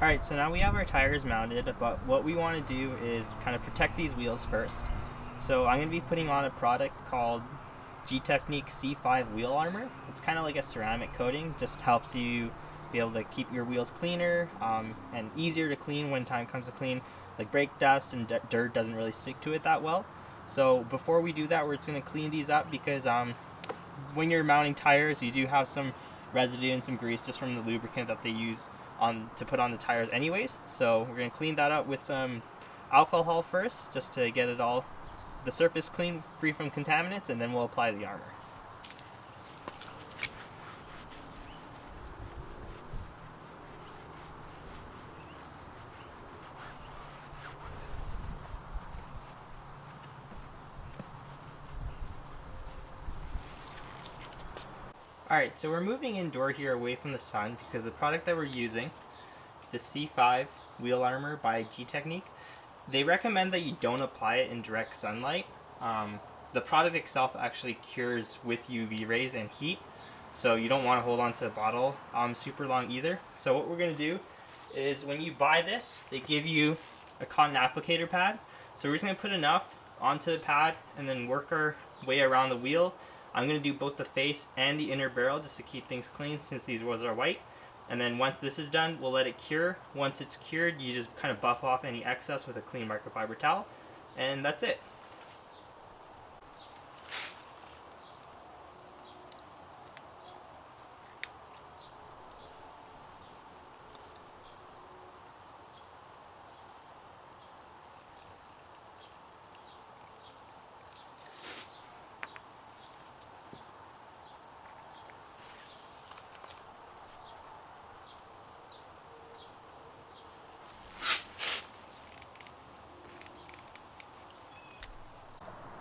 Alright, so now we have our tires mounted, but what we want to do is kind of protect these wheels first. So I'm going to be putting on a product called Gtechniq C5 wheel armor. It's kind of like a ceramic coating, just helps you be able to keep your wheels cleaner and easier to clean when time comes to clean. Like brake dust and dirt doesn't really stick to it that well. So before we do that, we're just going to clean these up because when you're mounting tires, you do have some residue and some grease just from the lubricant that they use to put on the tires anyways. So we're going to clean that up with some alcohol first, just to get it all, the surface clean, free from contaminants, and then we'll apply the armor. Alright, so we're moving indoor here away from the sun because the product that we're using, the C5 wheel armor by Gtechniq, they recommend that you don't apply it in direct sunlight. The product itself actually cures with UV rays and heat, so you don't want to hold on to the bottle super long either. So what we're going to do is when you buy this, they give you a cotton applicator pad. So we're just going to put enough onto the pad and then work our way around the wheel. I'm going to do both the face and the inner barrel just to keep things clean since these wheels are white. And then once this is done, we'll let it cure. Once it's cured, you just kind of buff off any excess with a clean microfiber towel. And that's it.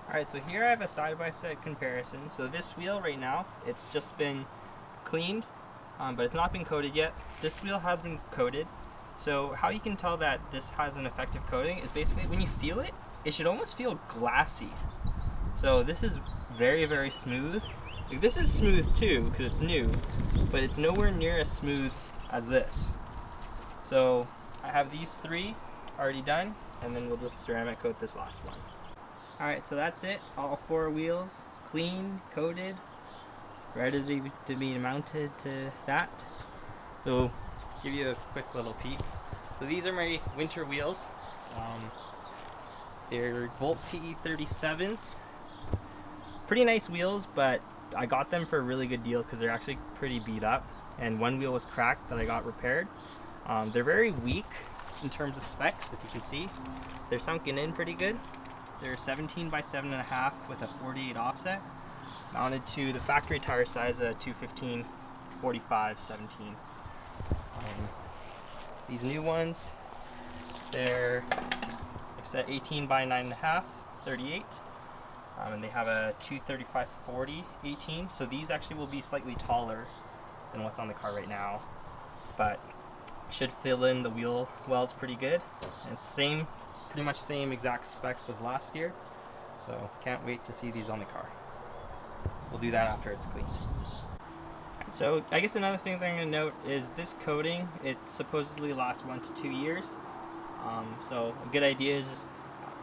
Alright, so here I have a side-by-side comparison. So this wheel right now, it's just been cleaned, but it's not been coated yet. This wheel has been coated. So how you can tell that this has an effective coating is basically when you feel it, it should almost feel glassy. So this is very, very smooth. Like, this is smooth too, because it's new, but it's nowhere near as smooth as this. So I have these three already done, and then we'll just ceramic coat this last one. Alright, so that's it. All four wheels clean, coated, ready to be mounted to that. So give you a quick little peek. So these are my winter wheels. They're Volt TE37s. Pretty nice wheels, but I got them for a really good deal because they're actually pretty beat up. And one wheel was cracked that I got repaired. They're very weak in terms of specs, if you can see. They're sunken in pretty good. They're 17 by 7.5 with a 48 offset, mounted to the factory tire size, a 215 45 17. These new ones, they're like I said, 18 by 9.5, 38, and they have a 235 40 18. So these actually will be slightly taller than what's on the car right now, but should fill in the wheel wells pretty good. And pretty much same exact specs as last year, so can't wait to see these on the car. We'll do that after it's cleaned. So I guess another thing that I'm going to note is this coating, it supposedly lasts 1 to 2 years. So a good idea is just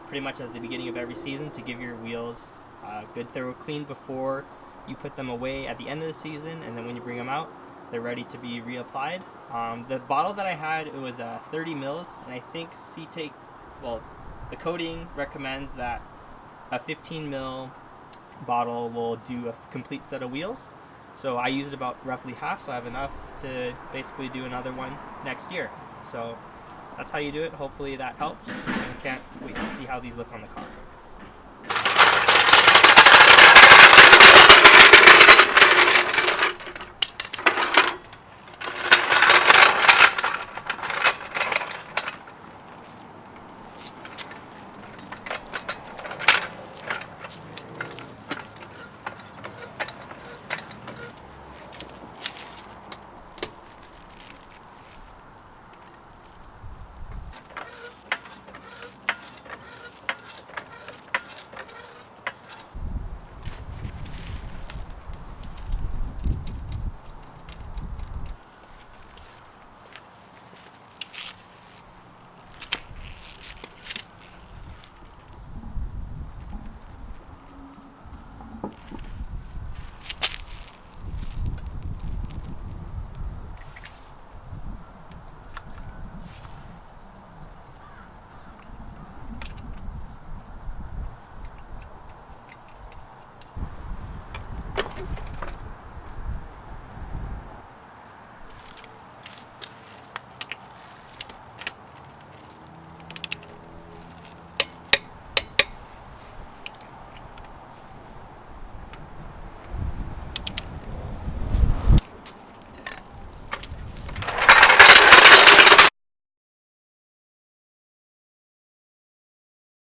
pretty much at the beginning of every season to give your wheels a good thorough clean before you put them away at the end of the season, and then when you bring them out, they're ready to be reapplied. The bottle that I had, it was 30 mils, and I think the coating recommends that a 15 mil bottle will do a complete set of wheels. So I used about roughly half, so I have enough to basically do another one next year. So that's how you do it. Hopefully that helps, and can't wait to see how these look on the car.